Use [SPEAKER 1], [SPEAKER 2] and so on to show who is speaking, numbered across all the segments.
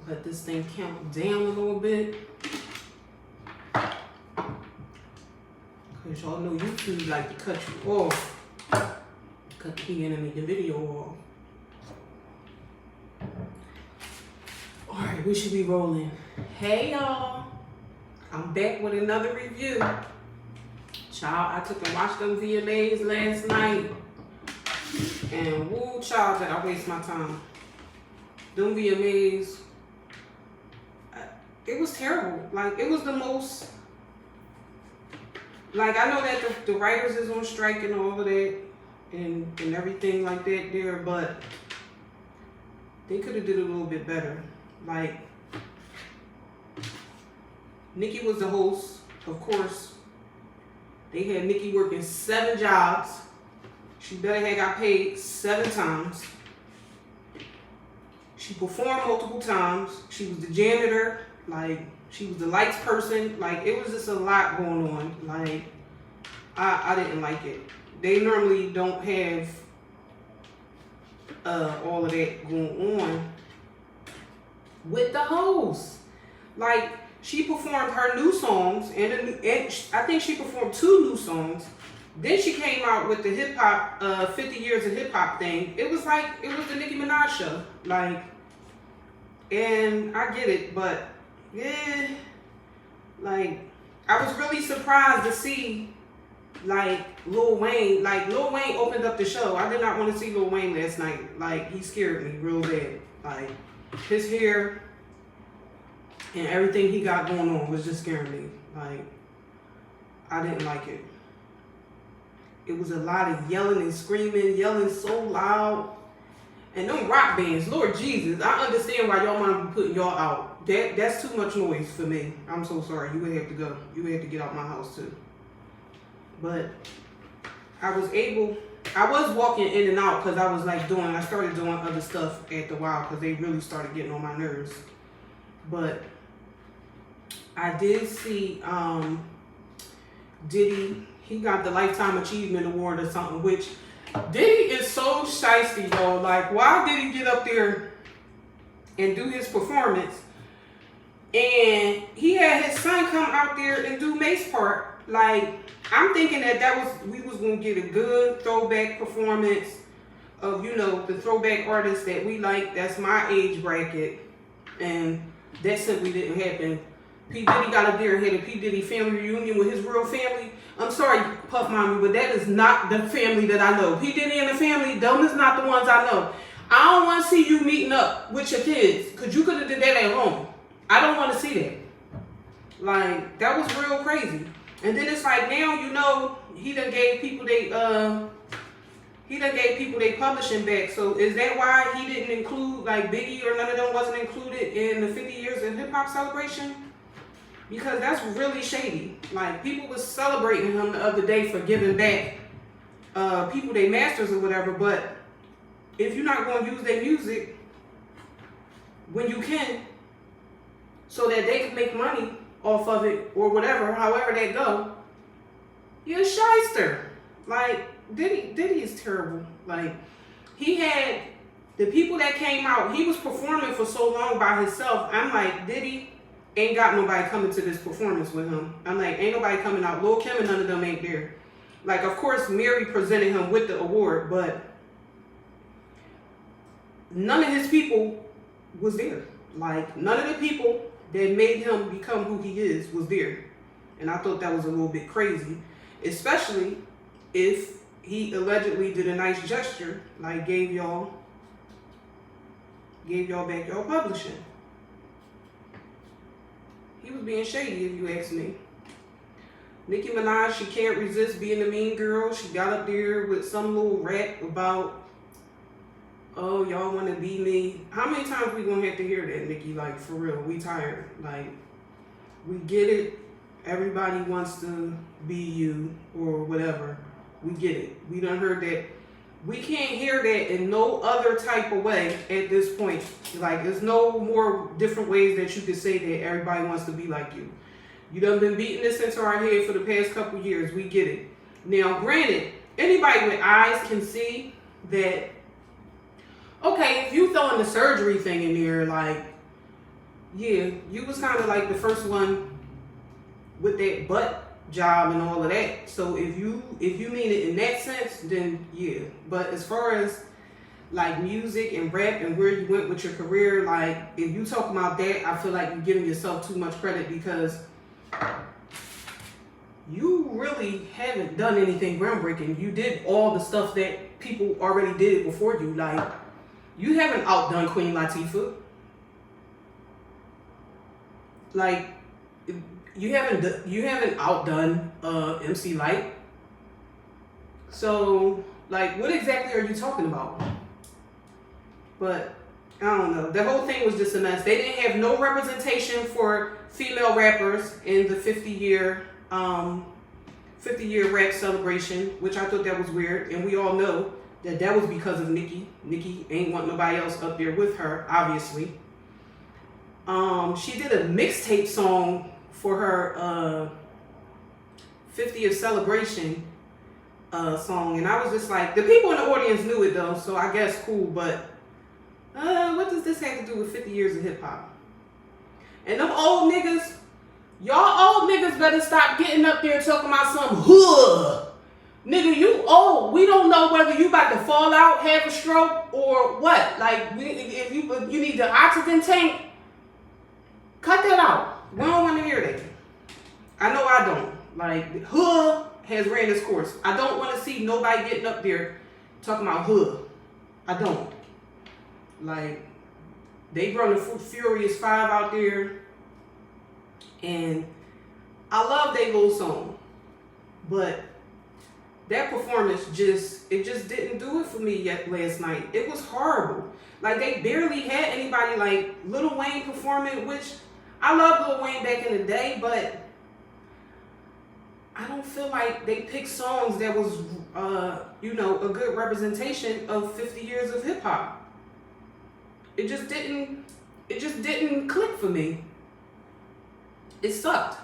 [SPEAKER 1] let this thing count down a little bit. Cause y'all know YouTube like to cut you off. Cut the beginning of the video off. Alright, we should be rolling. Hey y'all. I'm back with another review. Child, I took and watched them VMAs last night. And woo, child, did I waste my time. Them VMAs, it was terrible. Like, it was the most, like, I know that the writers is on strike and all of that and everything like that there, but they could have did a little bit better. Like, Nicki was the host, of course. They had Nicki working 7 jobs. She better have got paid 7 times. She performed multiple times. She was the janitor. Like, she was the lights person. Like, it was just a lot going on. Like, I didn't like it. They normally don't have all of that going on with the host. Like, she performed her new songs, and I think she performed 2 new songs. Then she came out with the hip hop, 50 years of hip hop thing. It was like, it was the Nicki Minaj show. Like, and I get it, but yeah, like, I was really surprised to see, like, Lil Wayne opened up the show. I did not want to see Lil Wayne last night. Like, he scared me real bad. Like, his hair and everything he got going on was just scaring me. Like, I didn't like it. It was a lot of yelling and screaming, yelling so loud. And them rock bands, Lord Jesus, I understand why y'all want to be putting y'all out. That's too much noise for me. I'm so sorry. You would have to go. You would have to get out my house too. But I was walking in and out because I started doing other stuff after a while because they really started getting on my nerves. But I did see Diddy. He got the Lifetime Achievement Award or something, which Diddy is so shiesty, y'all. Like, why did he get up there and do his performance? And he had his son come out there and do Mace part. Like, I'm thinking that we was gonna get a good throwback performance of, you know, the throwback artists that we like. That's my age bracket, and that simply didn't happen. P. Diddy got up there and had a P. Diddy family reunion with his real family. I'm sorry, Puff Mommy, but that is not the family that I know. P. Diddy and the family, them is not the ones I know. I don't want to see you meeting up with your kids, because you could have did that at home. I don't want to see that. Like, that was real crazy. And then it's like, now, you know, he done gave people they publishing back. So is that why he didn't include, like, Biggie or none of them wasn't included in the 50 years of hip hop celebration? Because that's really shady. Like, people was celebrating him the other day for giving back people their masters or whatever, but if you're not going to use their music when you can, so that they can make money off of it or whatever, however they go, you're a shyster. Like, Diddy is terrible. Like, he had the people that came out, he was performing for so long by himself. I'm like, Diddy ain't got nobody coming to this performance with him. I'm like, ain't nobody coming out. Lil' Kim and none of them ain't there. Like, of course, Mary presented him with the award, but none of his people was there. Like, none of the people that made him become who he is was there. And I thought that was a little bit crazy, especially if he allegedly did a nice gesture, like gave y'all back y'all publishing. He was being shady, if you ask me. Nicki Minaj, she can't resist being a mean girl. She got up there with some little rap about, oh, y'all want to be me. How many times we gonna have to hear that, Nicki? Like, for real, we tired. Like, we get it. Everybody wants to be you or whatever. We get it. We done heard that. We can't hear that in no other type of way at this point. Like, there's no more different ways that you could say that everybody wants to be like you. You done been beating this into our head for the past couple years. We get it. Now, granted, anybody with eyes can see that, okay, if you throwing the surgery thing in there, like, yeah, you was kind of like the first one with that butt job and all of that. So if you mean it in that sense, then yeah. But as far as like music and rap and where you went with your career, like if you talk about that, I feel like you're giving yourself too much credit because you really haven't done anything groundbreaking. You did all the stuff that people already did before you. Like you haven't outdone Queen Latifah. Like you haven't outdone MC Light. So like what exactly are you talking about? But I don't know. The whole thing was just a mess. They didn't have no representation for female rappers in the 50-year rap celebration, which I thought that was weird. And we all know that was because of Nicki. Nicki ain't want nobody else up there with her, obviously. She did a mixtape song for her 50th celebration song, and I was just like, the people in the audience knew it though, so I guess cool, but what does this have to do with 50 years of hip hop? And them old niggas, y'all old niggas better stop getting up there talking about some hood. Nigga, you old. We don't know whether you about to fall out, have a stroke, or what. Like, if you need the oxygen tank, cut that out. We don't want to hear that. I know I don't. Like, hood has ran its course. I don't want to see nobody getting up there talking about hood. I don't. Like, they run the Furious 5 out there, and I love their little song, but that performance just didn't do it for me yet last night. It was horrible. Like, they barely had anybody like Lil Wayne performing, which I love Lil Wayne back in the day, but I don't feel like they picked songs that was, a good representation of 50 years of hip hop. It just didn't click for me. It sucked.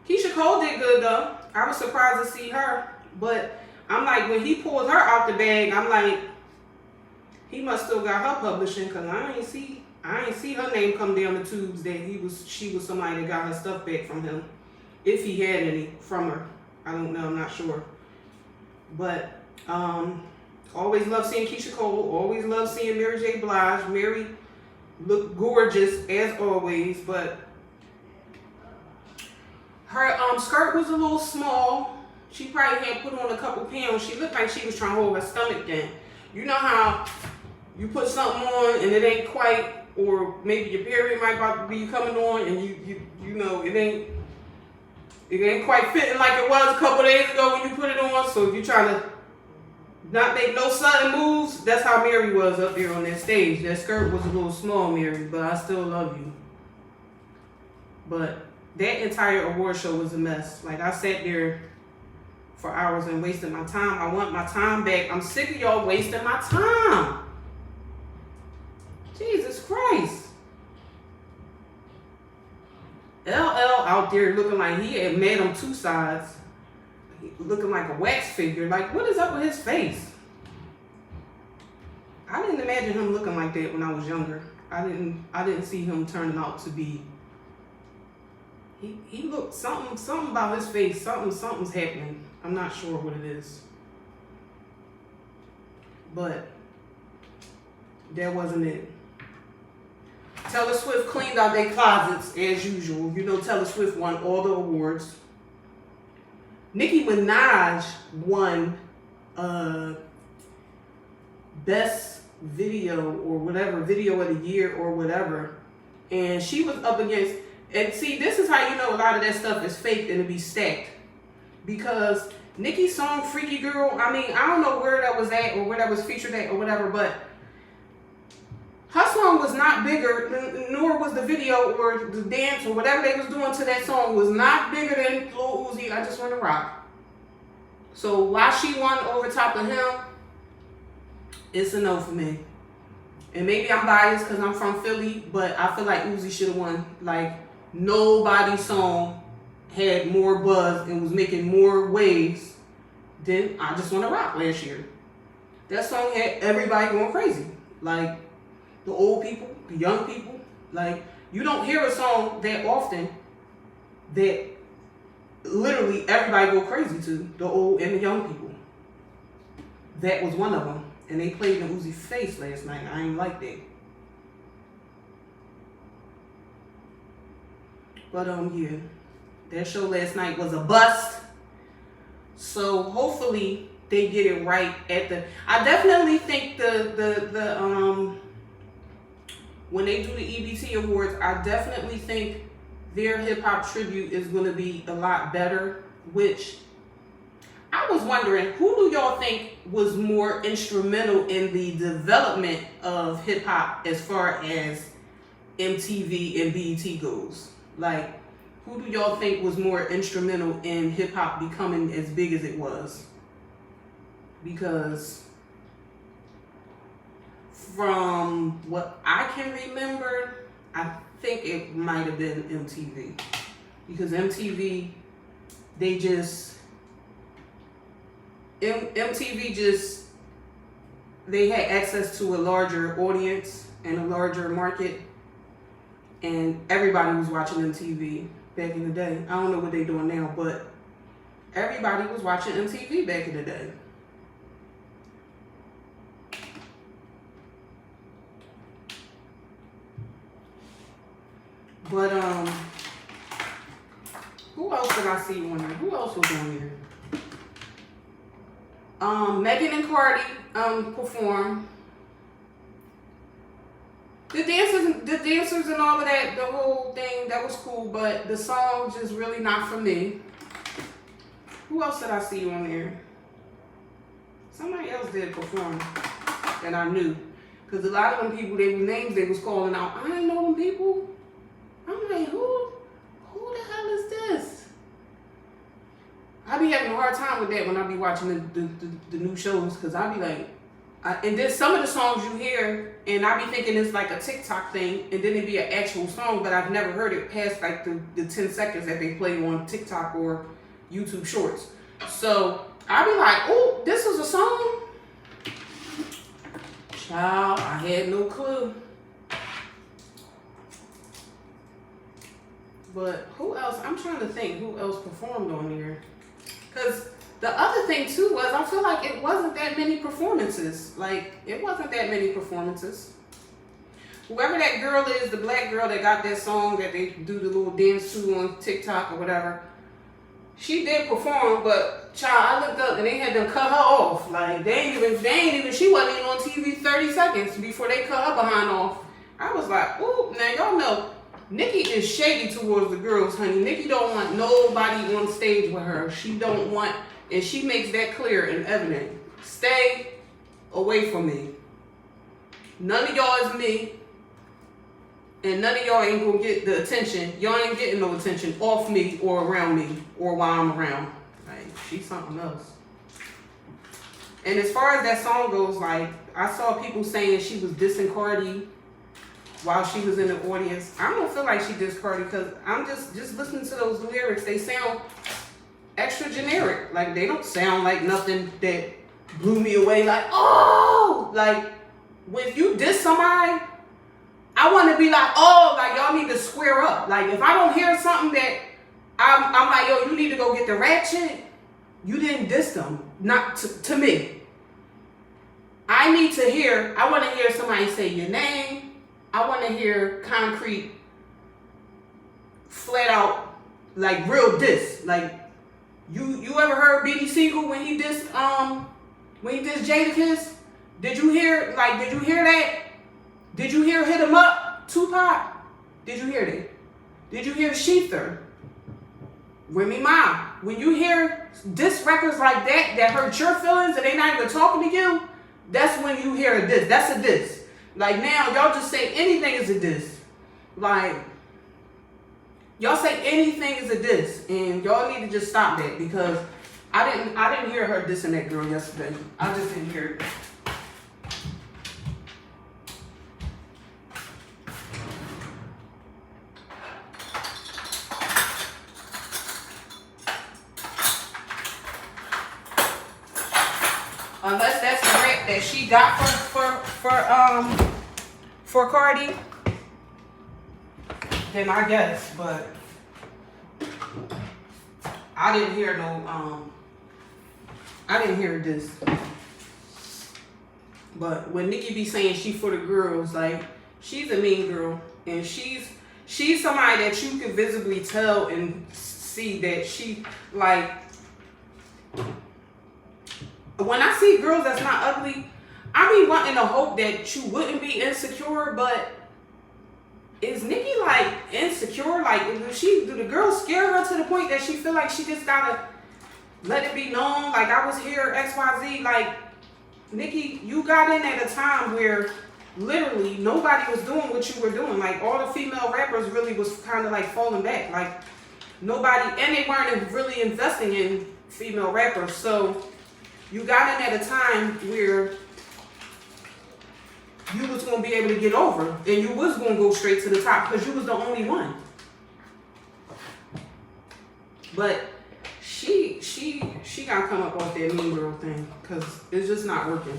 [SPEAKER 1] Keisha Cole did good though. I was surprised to see her, but I'm like, when he pulled her out the bag, I'm like, he must still got her publishing, cause I ain't see her name come down the tubes that she was somebody that got her stuff back from him. If he had any from her. I don't know, I'm not sure. But always love seeing Keisha Cole, always love seeing Mary J. Blige. Mary looked gorgeous as always, but her skirt was a little small. She probably had put on a couple pounds. She looked like she was trying to hold her stomach down. You know how you put something on and it ain't quite, or maybe your period might about to be coming on and you know it ain't quite fitting like it was a couple days ago when you put it on. So if you're trying to not make no sudden moves, that's how Mary was up there on that stage. That skirt was a little small, Mary, but I still love you. But that entire award show was a mess. Like, I sat there for hours and wasted my time. I want my time back. I'm sick of y'all wasting my time. Jesus Christ. LL out there looking like he had made him two sides. Looking like a wax figure. Like, what is up with his face? I didn't imagine him looking like that when I was younger. I didn't see him turning out to be. He looked something about his face. Something's happening. I'm not sure what it is. But that wasn't it. Taylor Swift cleaned out their closets as usual. You know, Taylor Swift won all the awards. Nicki Minaj won best video or whatever, video of the year or whatever. And she was up against, and see, this is how you know a lot of that stuff is fake and to be stacked. Because Nicki's song Freaky Girl, I mean, I don't know where that was at or where that was featured at or whatever, but her song was not bigger, nor was the video or the dance or whatever they was doing to that song was not bigger than Lil Uzi, I Just Wanna Rock. So why she won over top of him, it's a no for me. And maybe I'm biased because I'm from Philly, but I feel like Uzi should have won. Like, nobody's song had more buzz and was making more waves than I Just Wanna Rock last year. That song had everybody going crazy. Like, the old people, the young people, like, You don't hear a song that often that literally everybody go crazy to, the old and the young people. That was one of them. And they played the Uzi Face last night. I ain't like that. But yeah, that show last night was a bust. So hopefully they get it right at the. I definitely think the when they do the EBT Awards, I definitely think their hip hop tribute is going to be a lot better. Which I was wondering, who do y'all think was more instrumental in the development of hip hop as far as MTV and BET goes? Like, who do y'all think was more instrumental in hip hop becoming as big as it was? Because from what I can remember, I think it might have been MTV. Because MTV, they had access to a larger audience and a larger market, and everybody was watching MTV back in the day. I don't know what they're doing now, but everybody was watching MTV back in the day. But who else did I see on there? Who else was on there? Megan and Cardi performed. The dancers and all of that, the whole thing, that was cool, but the song just really not for me. Who else did I see on there? Somebody else did perform that I knew. Because a lot of them people, they names they was calling out, I ain't know them people. I'm like, who the hell is this? I be having a hard time with that when I be watching the new shows, because I be like, and then some of the songs you hear, and I be thinking it's like a TikTok thing, and then it be an actual song, but I've never heard it past like the 10 seconds that they play on TikTok or YouTube Shorts. So I be like, oh, this is a song? Child, I had no clue. But who else? I'm trying to think who else performed on here. Because the other thing too was, I feel like it wasn't that many performances. Like, it wasn't that many performances. Whoever that girl is, the black girl that got that song that they do the little dance to on TikTok or whatever, she did perform, but child, I looked up and they had to cut her off. Like, she wasn't even on TV 30 seconds before they cut her behind off. I was like, ooh, now y'all know, Nicki is shady towards the girls, honey. Nicki don't want nobody on stage with her. She don't want, and she makes that clear and evident. Stay away from me. None of y'all is me, and none of y'all ain't gonna get the attention. Y'all ain't getting no attention off me or around me or while I'm around. Like, she's something else. And as far as that song goes, like, I saw people saying she was dissing Cardi while she was in the audience. I don't feel like she dissed Cardi, because I'm just listening to those lyrics. They sound extra generic. Like, they don't sound like nothing that blew me away. Like, oh, like, when you diss somebody, I want to be like, oh, like, y'all need to square up. Like, if I don't hear something that I'm like, yo, you need to go get the ratchet, you didn't diss them. Not to me. I want to hear somebody say your name. I want to hear concrete, flat out, like, real diss. Like, you ever heard B.D. Siegel when he dissed Jadakiss? Did you hear that? Did you hear Hit 'Em Up, Tupac? Did you hear that? Did you hear Sheether? Remy Ma? When you hear diss records like that hurt your feelings and they not even talking to you, that's when you hear a diss. That's a diss. Like, now, y'all just say anything is a diss. Like, y'all say anything is a diss, and y'all need to just stop that, because I didn't hear her dissing that girl yesterday. I just didn't hear it. Unless that's the rap that she got for Cardi. then I guess, but I didn't hear no, I didn't hear this. But when Nicki be saying she for the girls, like, she's a mean girl. And she's somebody that you can visibly tell and see that she, like, when I see girls that's not ugly, I be wanting to hope that you wouldn't be insecure, but is Nicki, like, insecure? Like, do the girls scare her to the point that she feel like she just gotta let it be known, like, I was here, XYZ? Like, Nicki, you got in at a time where literally nobody was doing what you were doing. Like, all the female rappers really was kind of like falling back. Like, nobody, and they weren't really investing in female rappers. So you got in at a time where you was going to be able to get over, and you was going to go straight to the top because you was the only one. But she got to come up off that mean girl thing because it's just not working.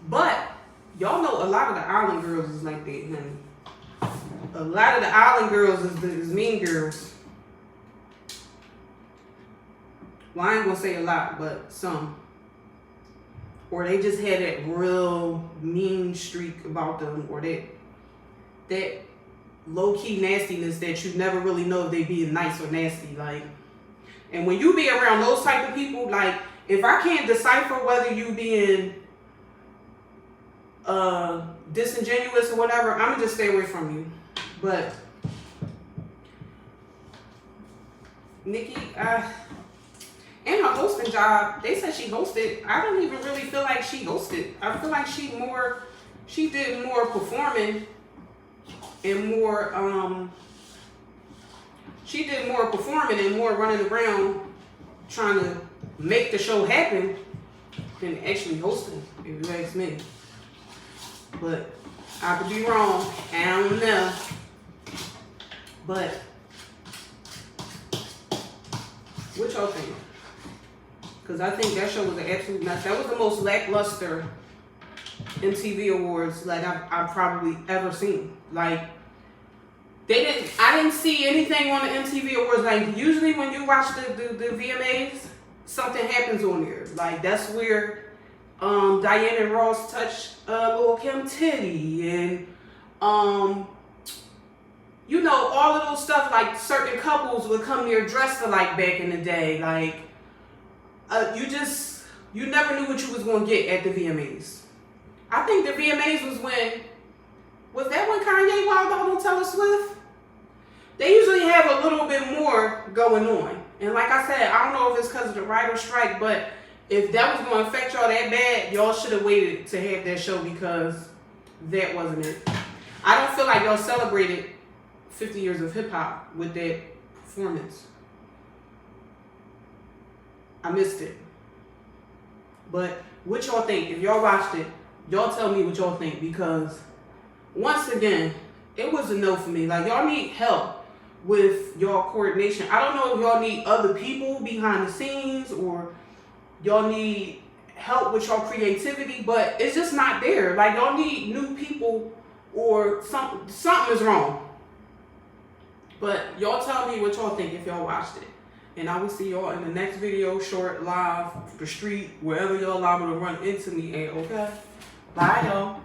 [SPEAKER 1] But y'all know a lot of the island girls is like that, honey. A lot of the island girls is mean girls. Well, I ain't gonna say a lot, but some. Or they just had that real mean streak about them, or that low-key nastiness that you never really know if they being nice or nasty. Like, and when you be around those type of people, like, if I can't decipher whether you being disingenuous or whatever, I'm gonna just stay away from you. But Nicki, and her hosting job, they said she hosted. I don't even really feel like she hosted. I feel like she did more performing and more, she did more performing and more running around trying to make the show happen than actually hosting, if you ask me. But I could be wrong. I don't know. But what y'all think? Because I think that show was an absolute mess. That was the most lackluster MTV Awards like I've probably ever seen. Like, I didn't see anything on the MTV Awards. Like, usually when you watch the VMAs, something happens on there. Like, that's where Diana Ross touched Lil' Kim titty, and you know, all of those stuff. Like, certain couples would come there dressed alike back in the day. Like, you never knew what you was gonna get at the VMAs. I think the VMAs was that when Kanye wild out on Taylor Swift? They usually have a little bit more going on. And like I said, I don't know if it's because of the writer's strike, but if that was going to affect y'all that bad, y'all should have waited to have that show, because that wasn't it. I don't feel like y'all celebrated 50 years of hip hop with that performance. I missed it. But what y'all think? If y'all watched it, y'all tell me what y'all think, because once again, it was a no for me. Like, y'all need help with y'all coordination. I don't know if y'all need other people behind the scenes, or y'all need help with y'all creativity, but it's just not there. Like, y'all need new people, or something is wrong. But y'all tell me what y'all think if y'all watched it. And I will see y'all in the next video, short, live, the street, wherever y'all allow me to run into me at, okay? Bye, y'all.